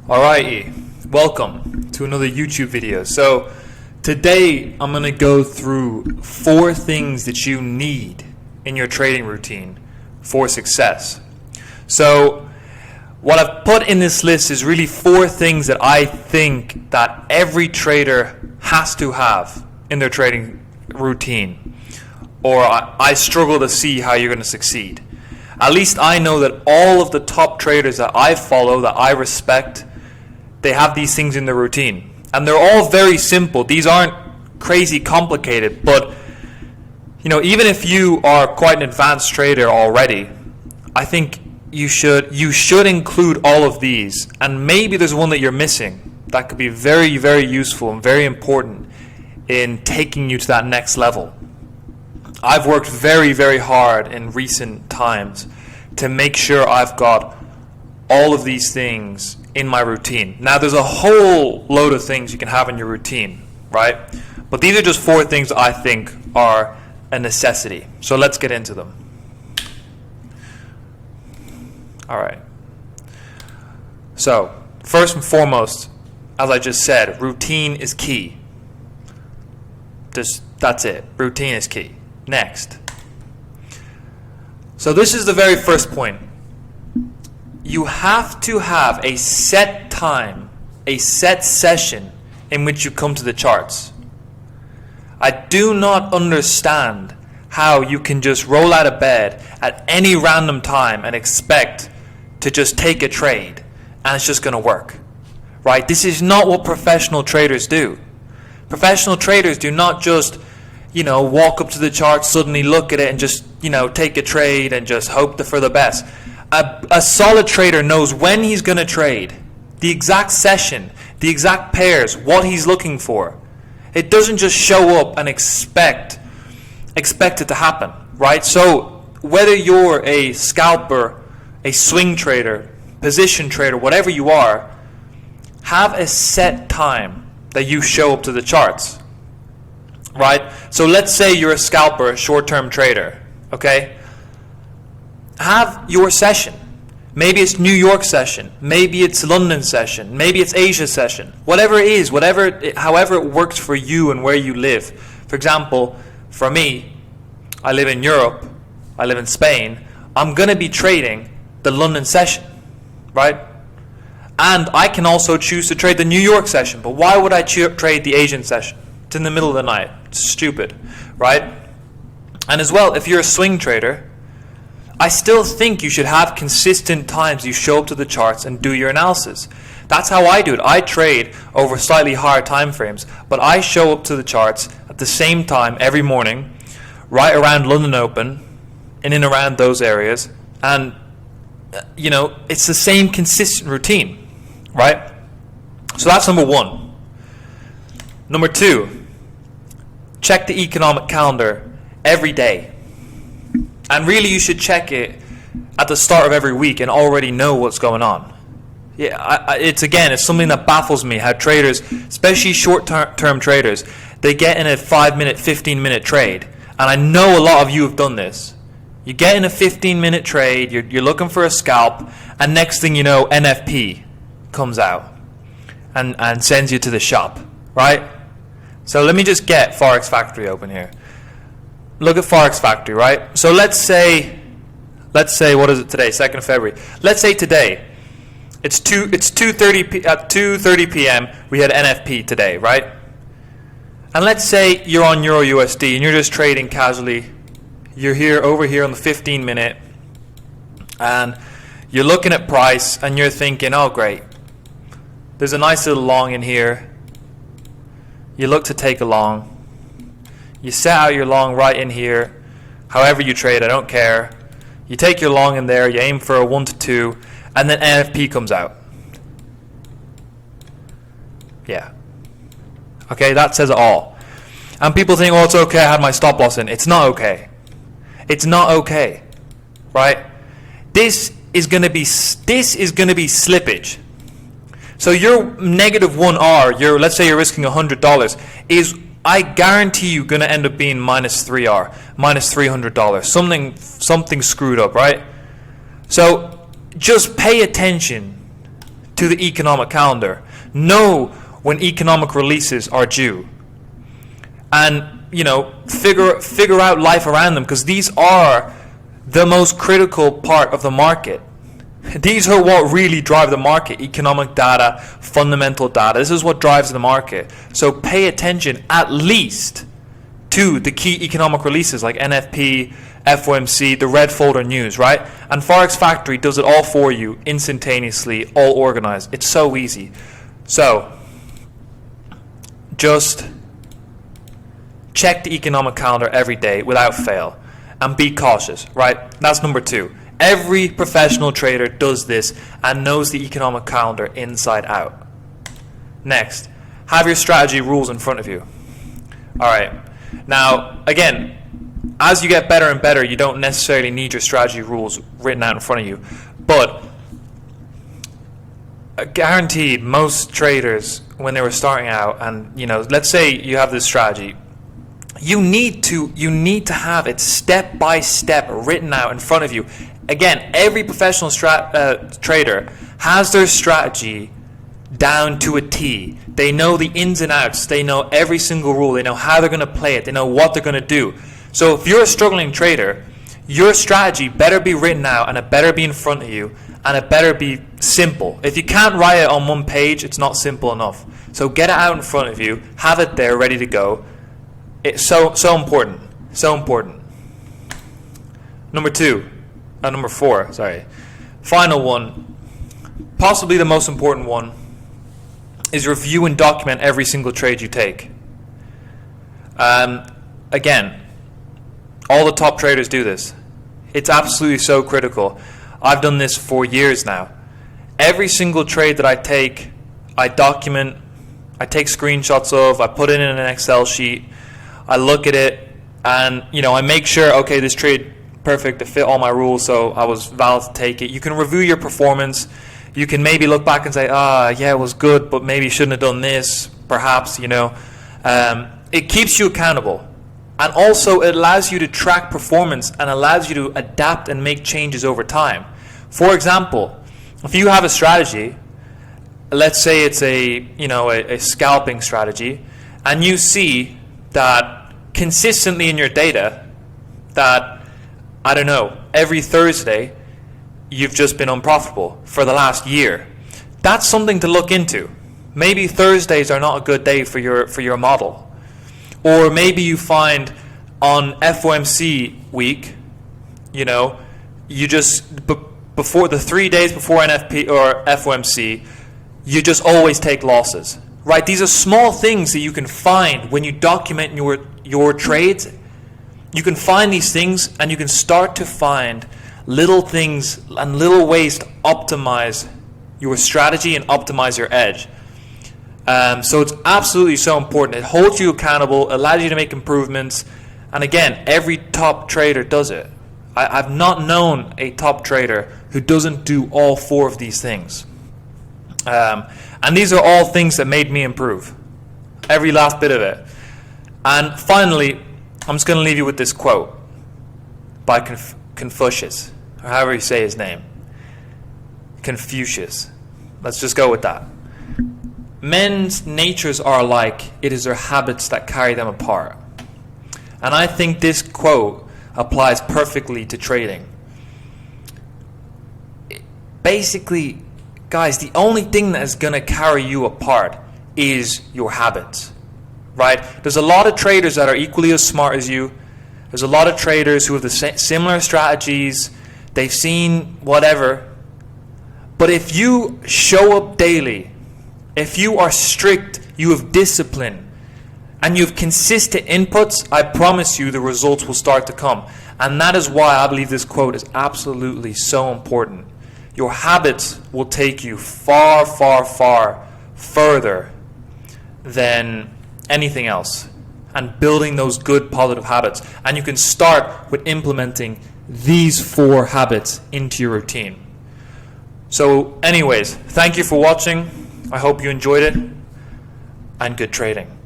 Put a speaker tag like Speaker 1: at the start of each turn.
Speaker 1: Alrighty, welcome to another YouTube video. So today I'm going to go through 4 things that you need in your trading routine for success. So what I've put in this list is really 4 things that I think that every trader has to have in their trading routine, or I struggle to see how you're going to succeed. At least I know that all of the top traders that I follow, that I respect, they have these things in their routine. And they're all very simple. These aren't crazy complicated, but even if you are quite an advanced trader already, I think you should include all of these. And maybe there's one that you're missing that could be very, very useful and very important in taking you to that next level. I've worked very, very hard in recent times to make sure I've got all of these things in my routine. Now, there's a whole load of things you can have in your routine, right? But these are just 4 things I think are a necessity. So let's get into them. All right. So first and foremost, as I just said, routine is key. That's it. Routine is key. Next. So this is the very first point. You have to have a set time, a set session in which you come to the charts. I do not understand how you can just roll out of bed at any random time and expect to just take a trade and it's just going to work. Right? This is not what professional traders do. Professional traders do not just walk up to the chart, suddenly look at it and just, take a trade and just hope for the best. A solid trader knows when he's going to trade, the exact session, the exact pairs, what he's looking for. It doesn't just show up and expect it to happen, right? So whether you're a scalper, a swing trader, position trader, whatever you are, have a set time that you show up to the charts. Right? So let's say you're a scalper, a short-term trader, okay? Have your session. Maybe it's New York session, maybe it's London session, maybe it's Asia session. Whatever it is, however it works for you and where you live. For example, for me, I live in Europe, I live in Spain. I'm going to be trading the London session, right? And I can also choose to trade the New York session, but why would I trade the Asian session? It's in the middle of the night. It's stupid, right? And as well, if you're a swing trader, I still think you should have consistent times you show up to the charts and do your analysis. That's how I do it. I trade over slightly higher time frames, but I show up to the charts at the same time every morning, right around London Open, in and around those areas, and it's the same consistent routine, right? So that's number 1. Number 2, check the economic calendar every day. And really you should check it at the start of every week and already know what's going on. Yeah, it's something that baffles me how traders, especially short-term traders, they get in a 5-minute, 15-minute trade. And I know a lot of you have done this. You get in a 15-minute trade, you're looking for a scalp, and next thing you know, NFP comes out and sends you to the shop, right? So let me just get Forex Factory open here. Look at Forex Factory, right? So let's say what is it today? 2nd of February. Let's say today it's 2:30 p.m. we had NFP today, right? And let's say you're on Euro USD and you're just trading casually. You're over here on the 15-minute and you're looking at price and you're thinking, oh great, there's a nice little long in here. You look to take a long. You set out your long right in here. However you trade, I don't care. You take your long in there, you aim for a 1 to 2, and then NFP comes out. Yeah. Okay, that says it all. And people think, oh, it's okay, I had my stop loss in. It's not okay. It's not okay. Right? This is going to be slippage. So your -1R, let's say you're risking $100, is, I guarantee you, going to end up being -3R, -$300. Something screwed up, right? So just pay attention to the economic calendar. Know when economic releases are due. And, figure out life around them, because these are the most critical part of the market. These are what really drive the market. Economic data, fundamental data. This is what drives the market. So pay attention at least to the key economic releases like NFP, FOMC, the red folder news, right? And Forex Factory does it all for you instantaneously, all organized. It's so easy. So just check the economic calendar every day without fail and be cautious, right? That's number 2. Every professional trader does this and knows the economic calendar inside out. Next, have your strategy rules in front of you. All right. Now, again, as you get better and better, you don't necessarily need your strategy rules written out in front of you. But guaranteed, most traders, when they were starting out, and let's say you have this strategy, you need to have it step by step written out in front of you. Again, every professional trader has their strategy down to a T. They know the ins and outs. They know every single rule. They know how they're going to play it. They know what they're going to do. So if you're a struggling trader, your strategy better be written out, and it better be in front of you, and it better be simple. If you can't write it on one page, it's not simple enough. So get it out in front of you. Have it there ready to go. It's so important. So important. Number 4, final one, possibly the most important one, is review and document every single trade you take. Again, all the top traders do this. It's absolutely so critical. I've done this for years now. Every single trade that I take, I document, I take screenshots of, I put it in an Excel sheet, I look at it, and I make sure, okay, this trade perfect to fit all my rules, so I was valid to take it. You can review your performance. You can maybe look back and say, yeah, it was good, but maybe shouldn't have done this, perhaps, It keeps you accountable. And also it allows you to track performance and allows you to adapt and make changes over time. For example, if you have a strategy, let's say it's a scalping strategy, and you see that consistently in your data that, I don't know, every Thursday you've just been unprofitable for the last year. That's something to look into. Maybe Thursdays are not a good day for your model. Or maybe you find on FOMC week, you just, before the 3 days before NFP or FOMC, you just always take losses, right? These are small things that you can find when you document your trades. You can find these things, and you can start to find little things and little ways to optimize your strategy and optimize your edge. So it's absolutely so important. It holds you accountable, allows you to make improvements, and again, every top trader does it. I've not known a top trader who doesn't do all 4 of these things. And these are all things that made me improve. Every last bit of it. And finally, I'm just going to leave you with this quote by Confucius, or however you say his name. Confucius. Let's just go with that. Men's natures are alike. It is their habits that carry them apart. And I think this quote applies perfectly to trading. Basically, guys, the only thing that is going to carry you apart is your habits. Right? There's a lot of traders that are equally as smart as you. There's a lot of traders who have the similar strategies. They've seen whatever. But if you show up daily, if you are strict, you have discipline, and you have consistent inputs, I promise you the results will start to come. And that is why I believe this quote is absolutely so important. Your habits will take you far, far, far further than anything else, and building those good positive habits. And you can start with implementing these 4 habits into your routine. So anyways, thank you for watching. I hope you enjoyed it, and good trading.